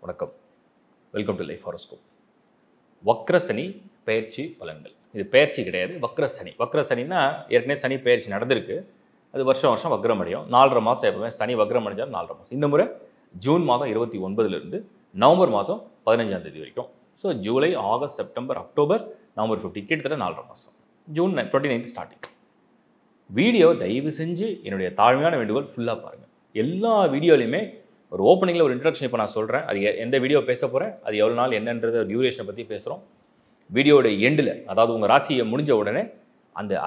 வணக்கம். Welcome to life horoscope. வக்ரசனி பெயர்ச்சி பலன்கள். இது பெயர்ச்சி கிடையாது, வக்ரசனி. வக்ரசனின்னா ஏற்கனவே சனி பெயர்ச்சி நடந்திருக்கு. அது வருஷம் வருஷம் வக்ரம் அடையும். 4.5 மாதம் எப்பவுமே சனி வக்ரம் அடைஞ்சால் 4.5 மாதம். இந்த முறை ஜூன் மாதம் 29லிருந்து நவம்பர் மாதம் 15ஆம் தேதி வரைக்கும். So July, August, September, October, November 15 கிட்டத்தட்ட 4.5 மாதம். June 29 starting. வீடியோ தயவு செஞ்சு என்னுடைய தாழ்மையான வேண்டுகோள் ஃபுல்லாக பாருங்கள். எல்லா வீடியோலையுமே ஒரு ஓப்பனிங்கில் ஒரு இன்ட்ரடக்ஷன் இப்போ நான் சொல்கிறேன். அது எந்த வீடியோ பேச போகிறேன், அது எவ்வளோ நாள் என்னன்றது டியூரேஷனை பற்றி பேசுகிறோம். வீடியோட எண்டில், அதாவது உங்கள் ராசியை முடிஞ்ச உடனே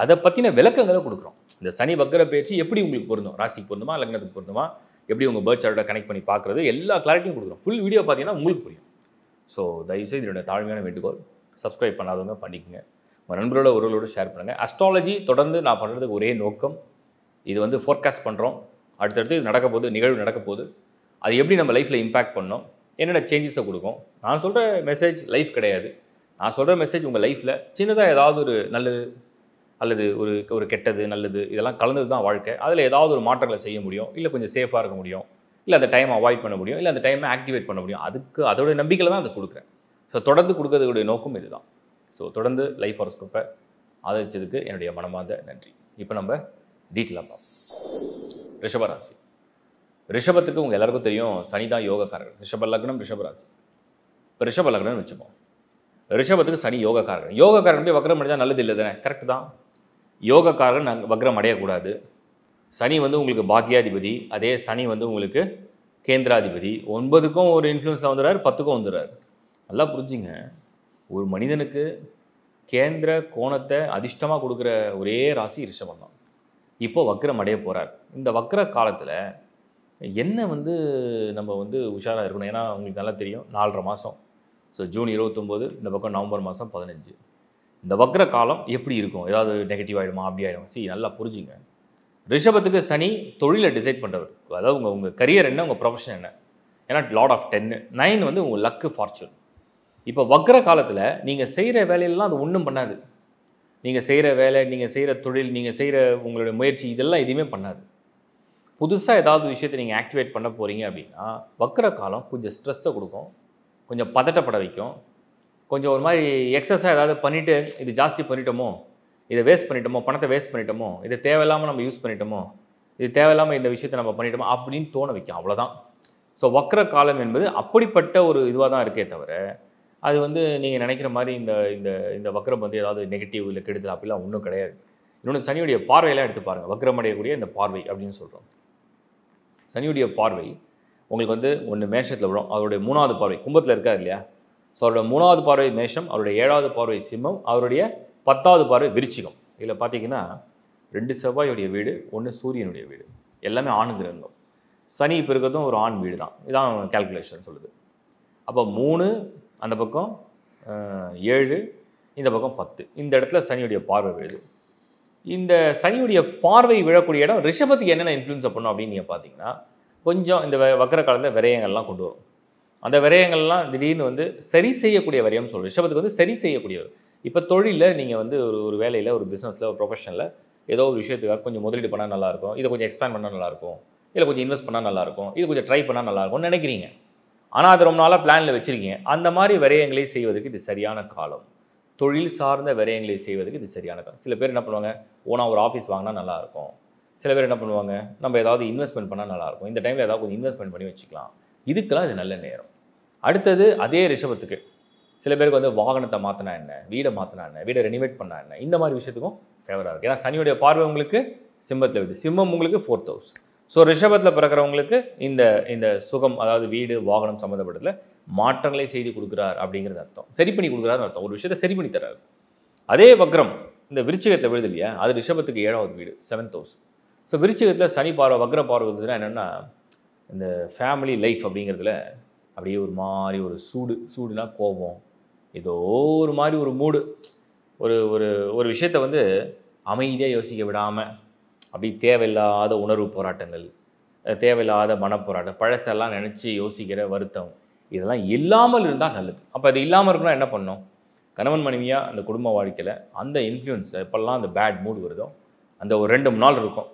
அதை பற்றின விளக்கங்களை கொடுக்குறோம். இந்த சனி வக்ர பயிற்சி எப்படி உங்களுக்கு பொருந்தும், ராசிக்கு பொருந்துமா, லக்னத்துக்கு பொருந்துமா, எப்படி உங்கள் பர்த் சார்ட்டை கனெக்ட் பண்ணி பார்க்குறது, எல்லா கிளாரிட்டியும் கொடுக்குறோம். ஃபுல் வீடியோ பார்த்தீங்கன்னா உங்களுக்கு புரியும். ஸோ தயவுசெய்து என்னோட தாழ்மையான வேண்டுகோள், சப்ஸ்கிரைப் பண்ணாதவங்க பண்ணிக்கோங்க. உங்கள் நண்பரோட ஒருவரோடு ஷேர் பண்ணுங்கள். அஸ்ட்ராலஜி தொடர்ந்து நான் பண்ணுறதுக்கு ஒரே நோக்கம், இது வந்து ஃபோர்காஸ்ட் பண்ணுறோம். அடுத்தடுத்து இது நடக்க போகுது, நிகழ்வு நடக்க போகுது. அது எப்படி நம்ம லைஃப்பில் இம்பேக்ட் பண்ணோம், என்னென்ன சேஞ்சஸை கொடுக்கும். நான் சொல்கிற மெசேஜ் லைஃப் கிடையாது. நான் சொல்கிற மெசேஜ் உங்கள் லைஃப்பில் சின்னதாக ஏதாவது ஒரு நல்லது அல்லது ஒரு கெட்டது நல்லது இதெல்லாம் கலந்தது தான் வாழ்க்கை. அதில் ஏதாவது ஒரு மாற்றங்களை செய்ய முடியும், இல்லை கொஞ்சம் சேஃபாக இருக்க முடியும், இல்லை அந்த டைமை அவாய்ட் பண்ண முடியும், இல்லை அந்த டைமை ஆக்டிவேட் பண்ண முடியும். அதோட நம்பிக்கையில் தான் அதை கொடுக்குறேன். ஸோ தொடர்ந்து கொடுக்கறதுடைய நோக்கம் இதுதான். ஸோ தொடர்ந்து லைஃப் ஹாரோஸ்கோப்பை ஆதரிச்சதுக்கு என்னுடைய மனமார்ந்த நன்றி. இப்போ நம்ம டீட்டெயிலாக பார்ப்போம். ரிஷபராசி. ரிஷபத்துக்கு உங்கள் எல்லாருக்கும் தெரியும், சனி தான் யோகக்காரர். ரிஷப லக்னம், ரிஷபராசி. இப்போ ரிஷப லக்னம்னு வச்சுப்போம். ரிஷபத்துக்கு சனி யோகக்காரர். யோகக்காரன் போய் வக்ரம் அடைஞ்சால் நல்லது இல்லை தானே? கரெக்டு தான். யோகக்காரன் நாங்கள் வக்ரம் அடையக்கூடாது. சனி வந்து உங்களுக்கு பாக்கியாதிபதி, அதே சனி வந்து உங்களுக்கு கேந்திராதிபதி. 9க்கும் ஒரு இன்ஃப்ளூயன்ஸில் வந்துடுறாரு, 10க்கும் வந்துடுறாரு. நல்லா புரிஞ்சுங்க, ஒரு மனிதனுக்கு கேந்திர கோணத்தை அதிர்ஷ்டமாக கொடுக்குற ஒரே ராசி ரிஷபம் தான். இப்போ வக்ரம் அடைய போகிறார். இந்த வக்ர காலத்தில் என்ன வந்து நம்ம வந்து உஷாராக இருக்கணும். ஏன்னா உங்களுக்கு நல்லா தெரியும், 4.5 மாதம். ஸோ ஜூன் 29, இந்த பக்கம் நவம்பர் மாதம் 15. இந்த வக்ர காலம் எப்படி இருக்கும்? ஏதாவது நெகட்டிவ் ஆகிடுமா, அப்படி ஆகிடும்? நல்லா புரிஞ்சுங்க. ரிஷபத்துக்கு சனி தொழிலை டிசைட் பண்ணுறவர். அதாவது உங்கள் கரியர் என்ன, உங்கள் ப்ரொஃபஷன் என்ன. ஏன்னா லார்ட் ஆஃப் 10, 9 வந்து உங்கள் லக்கு, ஃபார்ச்சூன். இப்போ வக்ர காலத்தில் நீங்கள் செய்கிற வேலையெல்லாம் அது ஒன்றும் பண்ணாது. நீங்கள் செய்கிற வேலை, நீங்கள் செய்கிற தொழில், நீங்கள் செய்கிற உங்களுடைய முயற்சி, இதெல்லாம் எதுவுமே பண்ணாது. புதுசாக ஏதாவது விஷயத்தை நீங்கள் ஆக்டிவேட் பண்ண போகிறீங்க அப்படின்னா வக்ர காலம் கொஞ்சம் ஸ்ட்ரெஸ்ஸை கொடுக்கும், கொஞ்சம் பதட்டப்பட வைக்கும், கொஞ்சம் ஒரு மாதிரி எக்ஸஸாக ஏதாவது பண்ணிவிட்டு இது ஜாஸ்தி பண்ணிட்டோமோ, இதை வேஸ்ட் பண்ணிட்டோமோ, பணத்தை வேஸ்ட் பண்ணிட்டோமோ, இதை தேவையில்லாமல் நம்ம யூஸ் பண்ணிட்டோமோ, இது தேவையில்லாமல் இந்த விஷயத்தை நம்ம பண்ணிட்டோமோ அப்படின்னு தோண வைக்கும். அவ்வளோதான். ஸோ வக்ர காலம் என்பது அப்படிப்பட்ட ஒரு இதுவாக தான் இருக்கே தவிர, அது வந்து நீங்கள் நினைக்கிற மாதிரி இந்த இந்த இந்த வக்ரம் வந்து ஏதாவது நெகட்டிவ் இல்லை கெடுதல் அப்படிலாம் ஒன்றும் கிடையாது. இன்னொன்று, சனியுடைய பார்வையெல்லாம் எடுத்து பாருங்கள். வக்ரம் அடையக்கூடிய இந்த பார்வை அப்படின்னு சொல்கிறோம். சனியுடைய பார்வை உங்களுக்கு வந்து ஒன்று மேஷத்தில் விடும். அவருடைய 3வது பார்வை கும்பத்தில் இருக்கார் இல்லையா? ஸோ அவருடைய 3வது பார்வை மேஷம், அவருடைய 7வது பார்வை சிம்மம், அவருடைய 10வது பார்வை விருச்சிகம். இதில் பார்த்தீங்கன்னா 2 செவ்வாயுடைய வீடு, 1 சூரியனுடைய வீடு, எல்லாமே ஆண் கிரகங்கள். சனி இப்போ இருக்கிறதும் ஒரு ஆண் வீடு தான். இதான் கேல்குலேஷன் சொல்லுது. அப்போ 3 அந்த பக்கம், 7 இந்த பக்கம் 10, இந்த இடத்துல சனியுடைய பார்வை விழுது. இந்த சனியுடைய பார்வை விழக்கூடிய இடம் ரிஷபத்துக்கு என்னென்ன இன்ஃப்ளூயன்ஸ் பண்ணும் அப்படின்னு நீங்கள் பார்த்தீங்கன்னா, கொஞ்சம் இந்த வக்ர காலத்தில் விரயங்கள்லாம் கொண்டு வரும். அந்த விரயங்கள்லாம் திடீர்னு வந்து சரி செய்யக்கூடிய விரயம் சொல்லுவோம். ரிஷபத்துக்கு வந்து சரி செய்யக்கூடியவர். இப்போ தொழிலில் நீங்கள் வந்து ஒரு வேலையில், ஒரு பிஸ்னஸில், ஒரு ப்ரொஃபஷனில் ஏதோ ஒரு விஷயத்துக்காக கொஞ்சம் முதலீடு பண்ணால் நல்லாயிருக்கும், இதை கொஞ்சம் எக்ஸ்பேண்ட் பண்ணால் நல்லாயிருக்கும், இல்லை கொஞ்சம் இன்வெஸ்ட் பண்ணால் நல்லாயிருக்கும், இது கொஞ்சம் ட்ரை பண்ணால் நல்லாயிருக்கும்னு நினைக்கிறீங்க. ஆனால் அது ரொம்ப நாளாக பிளானில் வச்சுருக்கீங்க. அந்த மாதிரி விரயங்களை செய்வதற்கு இது சரியான காலம். தொழில் சார்ந்த விரயங்களை செய்வதற்கு இது சரியான காலம். சில பேர் என்ன பண்ணுவாங்க, ஓனாக ஒரு ஆஃபீஸ் வாங்கினா நல்லாயிருக்கும். சில பேர் என்ன பண்ணுவாங்க, நம்ம ஏதாவது இன்வெஸ்ட்மெண்ட் பண்ணால் நல்லாயிருக்கும், இந்த டைமில் ஏதாவது கொஞ்சம் இன்வெஸ்ட்மெண்ட் பண்ணி வச்சுக்கலாம். இதுக்கெல்லாம் இது நல்ல நேரம். அடுத்தது அதே ரிஷபத்துக்கு சில பேருக்கு வந்து வாகனத்தை மாற்றினா என்ன, வீடை மாற்றினா என்ன, வீடை ரெனிவேட் பண்ணால் என்ன, இந்த மாதிரி விஷயத்துக்கும் ஃபேவராக இருக்குது. ஏன்னா சனியுடைய பார்வை உங்களுக்கு சிம்மத்தில் விடுது. சிம்மம் உங்களுக்கு 4th ஹவுஸ். ஸோ ரிஷபத்தில் பிறக்கிறவங்களுக்கு இந்த இந்த சுகம், அதாவது வீடு வாகனம் சம்மந்தப்பட்டதில் மாற்றங்களை செய்து கொடுக்குறார் அப்படிங்கிறது அர்த்தம். சரி பண்ணி கொடுக்குறாருன்னு அர்த்தம். ஒரு விஷயத்தை சரி பண்ணி தர்றாரு. அதே வக்ரம் இந்த விருச்சிகத்தில் விழுது இல்லையா, அது ரிஷபத்துக்கு 7வது வீடு, 7th ஹவுஸ். ஸோ விருச்சிகத்தில் சனி பார்வை, வக்ர பார்வை இருந்ததுன்னா என்னென்னா, இந்த ஃபேமிலி லைஃப் அப்படிங்கிறதுல அப்படியே ஒரு மாதிரி ஒரு சூடுனா கோபம், ஏதோ ஒரு மாதிரி ஒரு மூடு, ஒரு ஒரு ஒரு விஷயத்தை வந்து அமைதியாக யோசிக்க விடாமல் அப்படி தேவையில்லாத உணர்வு போராட்டங்கள், தேவையில்லாத மனப்போராட்டம், பழசெல்லாம் நினச்சி யோசிக்கிற வருத்தம், இதெல்லாம் இல்லாமல் இருந்தால் நல்லது. அப்போ அது இல்லாமல் இருக்கணும்னா என்ன பண்ணணும்? கணவன் மனைவியாக அந்த குடும்ப வாழ்க்கையில் அந்த இன்ஃப்ளூயன்ஸ் எப்போல்லாம் அந்த பேட் மூடு வருதோ அந்த ஒரு 2-3 நாள் இருக்கும்.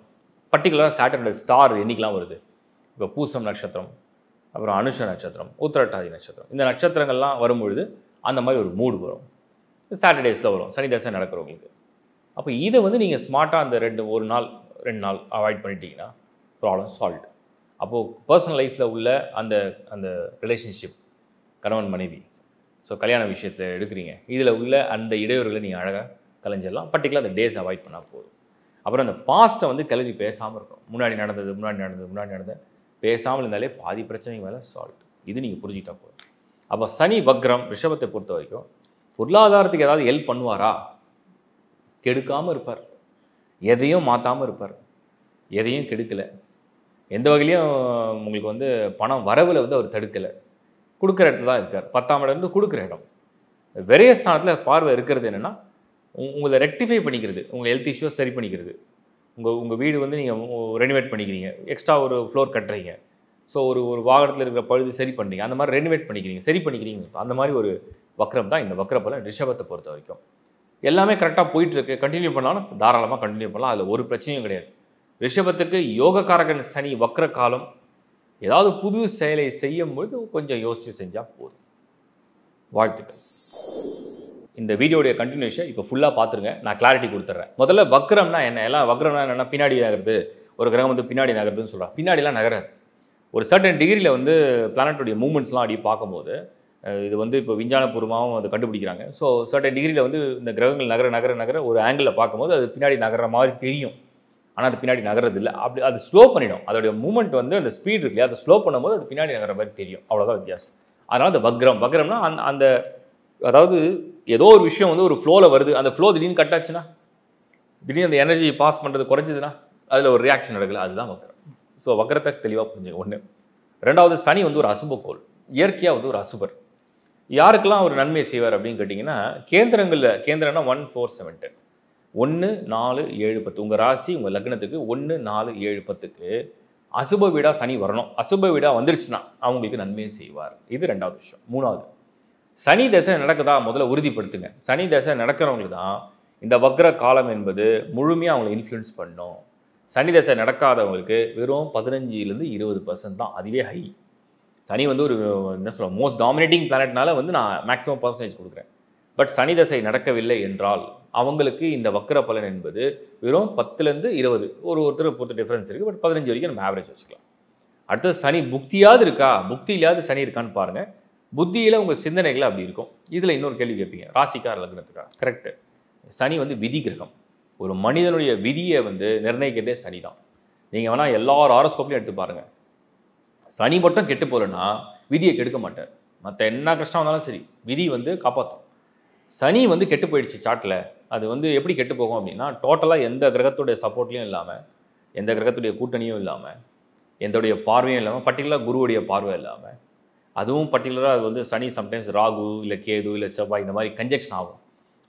பர்டிகுலராக சாட்டர்டே ஸ்டார் என்றைக்கெலாம் வருது, இப்போ பூசம் நட்சத்திரம், அப்புறம் அனுஷ நட்சத்திரம், உத்திரட்டாதி நட்சத்திரம், இந்த நட்சத்திரங்கள்லாம் வரும்பொழுது அந்த மாதிரி ஒரு மூடு வரும். சாட்டர்டேஸில் வரும் சனி தசை நடக்கிறவங்களுக்கு. அப்போ இதை வந்து நீங்கள் ஸ்மார்ட்டாக அந்த ஒரு நாள் 2 நாள் அவாய்ட் பண்ணிட்டீங்கன்னா ப்ராப்ளம் சால்வ்டு. அப்போது பர்சனல் லைஃப்பில் உள்ள அந்த அந்த ரிலேஷன்ஷிப், கணவன் மனைவி, ஸோ கல்யாண விஷயத்தில் எடுக்கிறீங்க, இதில் உள்ள அந்த இடையூறுகளை நீங்கள் அழகாக கலைஞ்சிடலாம். பர்டிகுலர் அந்த டேஸ் அவாய்ட் பண்ணால் போதும். அப்புறம் அந்த பாஸ்ட்டை வந்து கிளறி பேசாமல் இருக்கும். முன்னாடி நடந்தது பேசாமல் இருந்தாலே பாதி பிரச்சனைக்கு மேலே சால்வ். இது நீங்கள் புரிஞ்சுக்கிட்டா போதும். அப்போ சனி வக்ரம் ரிஷபத்தை பொறுத்த வரைக்கும் பொருளாதாரத்துக்கு ஏதாவது ஹெல்ப் பண்ணுவாரா? கெடுக்காமல் இருப்பார். எதையும் மாற்றாமல் இருப்பார். எதையும் கெடுக்கலை. எந்த வகையிலையும் உங்களுக்கு வந்து பணம் வரவில் வந்து அவர் தடுக்கலை. கொடுக்குற இடத்துல தான் இருக்கார். 10ஆம் இடம் வந்து கொடுக்குற இடம். விரைய ஸ்தானத்தில் பார்வை இருக்கிறது என்னென்னா உங்களை ரெக்டிஃபை பண்ணிக்கிறது, உங்கள் ஹெல்த் இஷ்யூஸ் சரி பண்ணிக்கிறது. உங்கள் வீடு வந்து நீங்கள் ரெனிவேட் பண்ணிக்கிறீங்க, எக்ஸ்ட்ரா ஒரு ஃப்ளோர் கட்டுறீங்க, ஸோ ஒரு வாகனத்தில் இருக்கிற பழுது சரி பண்ணுறீங்க, அந்த மாதிரி ரெனிவேட் பண்ணிக்கிறீங்க, சரி பண்ணிக்கிறீங்க. அந்த மாதிரி ஒரு வக்ரம் தான் இந்த வக்ர பலன் ரிஷபத்தை பொறுத்த வரைக்கும். எல்லாமே கரெக்டாக போயிட்டுருக்கு, கண்டினியூ பண்ணாலும் தாராளமாக கண்டினியூ பண்ணலாம், அதில் ஒரு பிரச்சனையும் கிடையாது. ரிஷபத்துக்கு யோகக்காரகன் சனி வக்ர காலம். ஏதாவது புது செயலை செய்யும்போது கொஞ்சம் யோசித்து செஞ்சால் போதும். வாழ்த்துக்கள். இந்த வீடியோடைய கண்டினியூஷன் இப்போ ஃபுல்லாக பார்த்துருங்க. நான் கிளாரிட்டி கொடுத்துட்றேன். முதல்ல வக்ரம்னா என்ன? எல்லாம் வக்ரம்னா என்னென்னா பின்னாடி நகருது, ஒரு கிரகம் வந்து பின்னாடி நகருதுன்னு சொல்கிறாங்க. பின்னாடிலாம் நகராது. ஒரு சர்டன் டிகிரியில் வந்து பிளானட்டுடைய மூவ்மெண்ட்ஸ்லாம் அப்படி பார்க்கும்போது இது வந்து இப்போ விஞ்ஞானபூர்வமாகவும் அதை கண்டுபிடிக்கிறாங்க. ஸோ சர்டன் டிகிரியில் வந்து இந்த கிரகங்கள் நகர ஒரு ஆங்கிளில் பார்க்கும்போது அது பின்னாடி நகர்ற மாதிரி தெரியும். ஆனால் அது பின்னாடி நகர்றது இல்லை. அப்படி அது ஸ்லோ பண்ணிடும். அதோடைய மூவ்மெண்ட் வந்து அந்த ஸ்பீட் இருக்கு இல்லையா, அதை ஸ்லோ பண்ணும்போது அது பின்னாடி நகர மாதிரி தெரியும். அவ்வளோதான் வித்தியாசம். அதனால் அந்த வக்ரம்னா அந்த அதாவது ஏதோ ஒரு விஷயம் வந்து ஒரு ஃப்ளோவில் வருது, அந்த ஃப்ளோ திடீர்னு கட் ஆச்சுன்னா, திடீர்னு அந்த எனர்ஜி பாஸ் பண்ணுறது குறைஞ்சதுன்னா அதில் ஒரு ரியாக்ஷன் நடக்கல, அதுதான் வக்ரம். ஸோ வக்ரத்தை தெளிவாக புரிஞ்சுங்க. ஒன்று. ரெண்டாவது, சனி வந்து ஒரு அசுபக்கோள், இயற்கையாக வந்து ஒரு அசுபர். யாருக்கெல்லாம் ஒரு நன்மை செய்வார் அப்படின்னு கேட்டிங்கன்னா, கேந்திரம்னா 1 4 7 10 1 4 7 10 உங்கள் ராசி உங்கள் லக்னத்துக்கு 1 4 7 10க்கு அசுப வீடாக சனி வரணும். அசுப வீடாக வந்துருச்சுன்னா அவங்களுக்கு நன்மையை செய்வார். இது ரெண்டாவது விஷயம். மூணாவது, சனி தசை நடக்குதா முதல்ல உறுதிப்படுத்துங்க. சனி தசை நடக்கிறவங்களுக்கு தான் இந்த வக்ர காலம் என்பது முழுமையாக அவங்களை இன்ஃப்ளூயன்ஸ் பண்ணும். சனி தசை நடக்காதவங்களுக்கு வெறும் 15லேருந்து 20% தான். அதுவே ஹை. சனி வந்து ஒரு என்ன சொல்ல மோஸ்ட் டாமினேட்டிங் பிளானட்னால வந்து நான் மேக்ஸிமம் பர்சன்டேஜ் கொடுக்குறேன். பட் சனி தசை நடக்கவில்லை என்றால் அவங்களுக்கு இந்த வக்ர பலன் என்பது வெறும் 10லேருந்து 20, ஒருத்தர் பொறுத்த டிஃப்ரென்ஸ் இருக்குது. பட் 15 வரைக்கும் நம்ம ஆவரேஜ் வச்சுக்கலாம். அடுத்தது சனி புக்தியாவது இருக்கா, புக்தியிலாவது சனி இருக்கான்னு பாருங்கள். புத்தியில் உங்கள் சிந்தனைகள் அப்படி இருக்கும். இதில் இன்னொரு கேள்வி கேட்பீங்க, ராசிக்கார லக்னத்துக்கா? கரெக்டு. சனி வந்து விதி கிரகம். ஒரு மனிதனுடைய விதியை வந்து நிர்ணயிக்கிறதே சனி தான். நீங்கள் வேணால் எல்லார் ஹாரோஸ்கோப்லையும் எடுத்து பாருங்கள். சனி மட்டும் கெட்டு போகலன்னா விதியை கெடுக்க மாட்டார். மற்ற என்ன கஷ்டம் வந்தாலும் சரி விதி வந்து காப்பாற்றும். சனி வந்து கெட்டு போயிடுச்சு சாட்டில், அது வந்து எப்படி கெட்டு போகும் அப்படின்னா, டோட்டலாக எந்த கிரகத்துடைய சப்போர்ட்லையும் இல்லாமல், எந்த கிரகத்துடைய கூட்டணியும் இல்லாமல், எந்தோடைய பார்வையும் இல்லாமல், பர்டிகுலர் குருவுடைய பார்வை இல்லாமல், அதுவும் பர்டிகுலராக அது வந்து சனி சம்டைம்ஸ் ராகு இல்லை கேது இல்லை செவ்வாய் இந்த மாதிரி கன்ஜெக்ஷன் ஆகும்.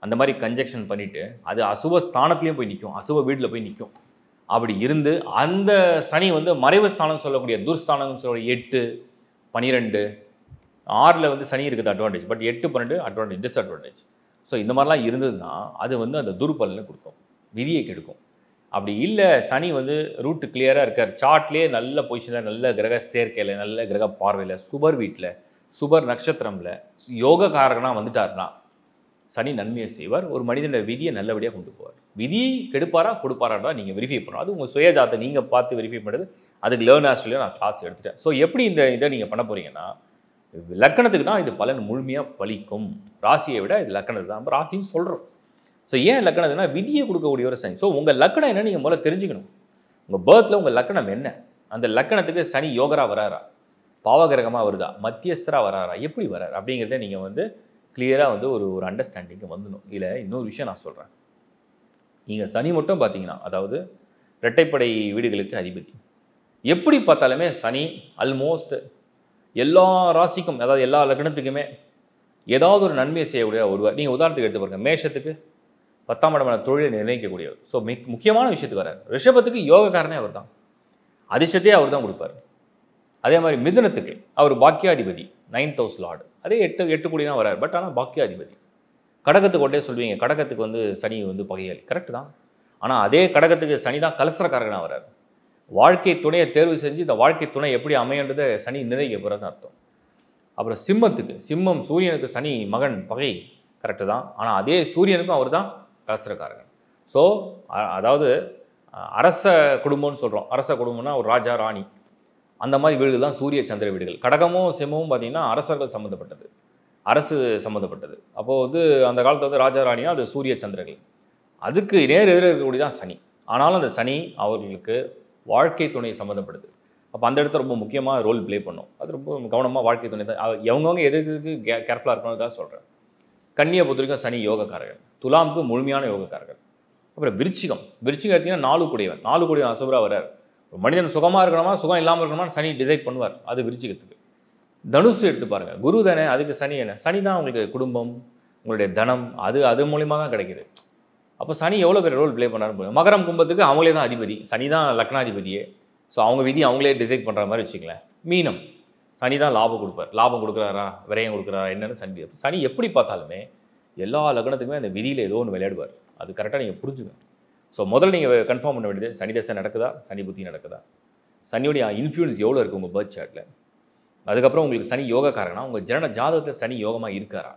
அந்த மாதிரி கன்ஜெக்ஷன் பண்ணிவிட்டு அது அசுப ஸ்தானத்துலேயும் போய் நிற்கும், அசுப வீட்டில் போய் நிற்கும். அப்படி இருந்து அந்த சனி வந்து மறைவு ஸ்தானம் சொல்லக்கூடிய துர்ஸ்தானம்னு சொல்லக்கூடிய 8 12 6ல் வந்து சனி இருக்குது advantage. But 8 12 advantage, disadvantage. So இந்த மாதிரிலாம் இருந்ததுன்னா அது வந்து அந்த துர்பலனை கொடுக்கும், விதியை கெடுக்கும். அப்படி இல்லை, சனி வந்து ரூட்டு கிளியராக இருக்கார், சார்ட்லேயே நல்ல பொசிஷனில், நல்ல கிரக சேர்க்கையில், நல்ல கிரக பார்வையில், சுபர் வீட்டில், சுபர் நட்சத்திரமில் யோகக்காரகனாக வந்துட்டார்னா சனி நன்மையை செய்வார். ஒரு மனிதனுடைய விதியை நல்லபடியாக கொண்டு போவார். விதி கெடுப்பாரா கொடுப்பாரா நீங்கள் வெரிஃபை பண்ணணும். அது உங்கள் சுயஜாத்தை நீங்கள் பார்த்து வெரிஃபை பண்ணுறது. அதுக்கு லேர்ன் ஆஸ்ட்ரேலியா நான் கிளாஸ் எடுத்துட்டேன். ஸோ எப்படி இதை நீங்கள் பண்ண போகிறீங்கன்னா, லக்கணத்துக்கு தான் இது பலன் முழுமையாக பலிக்கும். ராசியை விட இது லக்கணத்துக்கு தான். நம்ம ராசின்னு சொல்கிறோம். ஸோ ஏன் லக்கணத்துனா விதியை கொடுக்கக்கூடிய ஒரு சனி. ஸோ உங்கள் லக்கணம் என்ன நீங்கள் முதல்ல தெரிஞ்சுக்கணும். உங்கள் பேர்த்தில் உங்கள் லக்கணம் என்ன, அந்த லக்கணத்துக்கு சனி யோகராக வராரா, பாவகிரகமாக வருதா, மத்தியஸ்தராக வராரா, எப்படி வரார் அப்படிங்கிறத நீங்கள் வந்து கிளியராக வந்து ஒரு அண்டர்ஸ்டாண்டிங்கு வந்துடும். இதில் இன்னொரு விஷயம் நான் சொல்கிறேன். நீங்கள் சனி மட்டும் பார்த்தீங்கன்னா, அதாவது இரட்டைப்படை வீடுகளுக்கு அதிபதி, எப்படி பார்த்தாலுமே சனி ஆல்மோஸ்ட் எல்லா ராசிக்கும், அதாவது எல்லா லக்னத்துக்குமே ஏதாவது ஒரு நன்மையை செய்யக்கூடிய ஒருவர். நீங்கள் உதாரணத்துக்கு எடுத்து பாருங்கள், மேஷத்துக்கு 10ஆம் இடமான தொழிலை நிர்ணயிக்கக்கூடியவர். ஸோ முக்கியமான விஷயத்துக்கு வரார். ரிஷபத்துக்கு யோகக்காரனே அவர் தான், அதிர்ஷ்டத்தையே அவர் தான் கொடுப்பார். அதே மாதிரி மிதுனத்துக்கு அவர் பாக்கியாதிபதி, 9th house லார்டு, அதே 8 கோடி தான் வரார். பட் ஆனால் பாக்கியாதிபதி. கடகத்துக்கு ஒட்டே சொல்வீங்க, கடகத்துக்கு வந்து சனி வந்து பகையாளி, கரெக்டு தான். ஆனால் அதே கடகத்துக்கு சனி தான் கலசரக்காரகனாக வரார். வாழ்க்கை துணையை தேர்வு செஞ்சு இந்த வாழ்க்கை துணை எப்படி அமையன்றதை சனி நிர்ணயிக்க போகிறதுன்னு அர்த்தம். அப்புறம் சிம்மத்துக்கு, சிம்மம் சூரியனுக்கு சனி மகன் பகை கரெக்டு தான். ஆனால் அதே சூரியனுக்கும் அவர் தான் கலசரக்காரகன். ஸோ அதாவது அரச குடும்பம்னு சொல்கிறோம். அரச குடும்பம்னா ஒரு ராஜா ராணி அந்த மாதிரி வீடுகள் தான் சூரிய சந்திர வீடுகள். கடகமும் சிம்மமும் பார்த்திங்கன்னா அரசர்கள் சம்மந்தப்பட்டது, அரசு சம்மந்தப்பட்டது. அப்போது வந்து அந்த காலத்தில் வந்து ராஜா ராணியாக அது சூரிய சந்திரர்கள். அதுக்கு நேர் எதிர இருக்கக்கூடிய தான் சனி. ஆனாலும் அந்த சனி அவர்களுக்கு வாழ்க்கை துணை சம்மந்தப்படுது. அப்போ அந்த இடத்துல ரொம்ப முக்கியமாக ரோல் ப்ளே பண்ணும். அது ரொம்ப கவனமாக வாழ்க்கை துணை தான் எவங்கவுங்க எதுக்கு கேர்ஃபுல்லாக இருக்கணுன்றதுக்காக சொல்கிறேன். கன்னியை பொறுத்த வரைக்கும் சனி யோகக்காரர்கள், துலாமுக்கு முழுமையான யோகக்காரர்கள். அப்புறம் விருச்சிகம் எடுத்திங்கன்னா 4 கூடியவன், 4 கூடியவன் அசுபராக வர்றார். ஒரு மனிதன் சுகமாக இருக்கணுமா சுகம் இல்லாமல் இருக்கணுமா சனி டிசைட் பண்ணுவார். அது விருச்சிகத்துக்கு. தனுசு எடுத்து பாருங்கள், குரு தானே, அதுக்கு சனி என்ன, சனி தான் உங்களுக்கு குடும்பம், உங்களுடைய தனம், அது மூலிமா தான் கிடைக்கிது. அப்போ சனி எவ்வளோ பேர் ரோல் ப்ளே பண்ணாருன்னு. மகரம் கும்பத்துக்கு அவங்களே தான் அதிபதி, சனி தான் லக்னாதிபதியே. ஸோ அவங்க விதி அவங்களே டிசைட் பண்ணுற மாதிரி வச்சுங்களேன். மீனம், சனி தான் லாபம் கொடுப்பார். லாபம் கொடுக்குறாரா விரயம் கொடுக்குறாரா என்னென்னு சனி எப்படி பார்த்தாலுமே எல்லா லக்னத்துக்குமே அந்த விதியில் ஏதோ ஒன்று விளையாடுவார். அது கரெக்டாக நீங்கள் புரிஞ்சுங்க. ஸோ முதல்ல நீங்கள் கன்ஃபார்ம் பண்ண வேண்டியது சனி தசை நடக்குதா, சனி புத்தி நடக்குதா, சனியோடைய இன்ஃப்ளூயன்ஸ் எவ்வளோ இருக்குது உங்கள் பர்த் சார்ட்டில். அதுக்கப்புறம் உங்களுக்கு சனி யோகக்காரனா உங்கள் ஜனன ஜாதகத்தில் சனி யோகமாக இருக்காரா,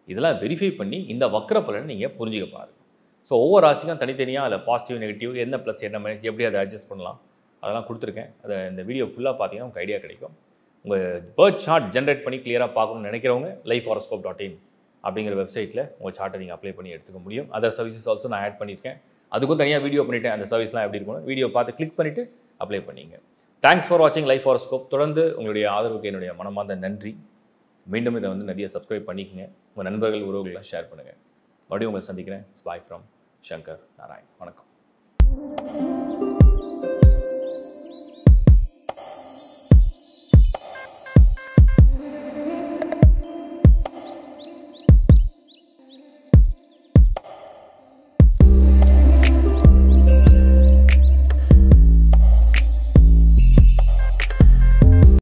இதெல்லாம் வெரிஃபை பண்ணி இந்த வக்ர பலனை நீங்கள் புரிஞ்சுக்க பாருங்கள். ஸோ ஒவ்வொரு ராசிக்கும் தனித்தனியாக அதில் பாசிட்டிவ் நெகட்டிவ் என்ன ப்ளஸ் என்ன மைனஸ் எப்படி அதை அட்ஜஸ்ட் பண்ணலாம் அதெல்லாம் கொடுத்துருக்கேன். அதை இந்த வீடியோ ஃபுல்லாக பார்த்தீங்கன்னா உங்களுக்கு ஐடியா கிடைக்கும். உங்கள் பர்த் சார்ட் ஜென்ரேட் பண்ணி கிளியராக பார்க்கணும்னு நினைக்கிறவங்க lifehoroscope.in அப்படிங்கிற வெப்சைட்டில் உங்கள் சார்ட்டை நீங்கள் அப்ளை பண்ணி எடுத்துக்க முடியும். அதர் சர்வீசஸ் ஆல்சோ நான் ஆட் பண்ணியிருக்கேன். அதுக்கும் தனியாக வீடியோ பண்ணிவிட்டேன். அந்த சர்வீஸ்லாம் எப்படி இருக்கணும் வீடியோ பார்த்து கிளிக் பண்ணிவிட்டு அப்ளை பண்ணிங்க. தேங்க்ஸ் ஃபார் வாட்சிங் லைஃப் ஹாரோஸ்கோப். தொடர்ந்து உங்களுடைய ஆதரவுக்கு என்னுடைய மனமார்ந்த நன்றி. மீண்டும் இதை வந்து நிறைய சப்ஸ்கிரைப் பண்ணிக்கங்க. உங்கள் நண்பர்கள் உறவுகள்லாம் ஷேர் பண்ணுங்கள். மறுபடியும் உங்களை சந்திக்கிறேன். Bye from Shankar Narayan. வணக்கம்.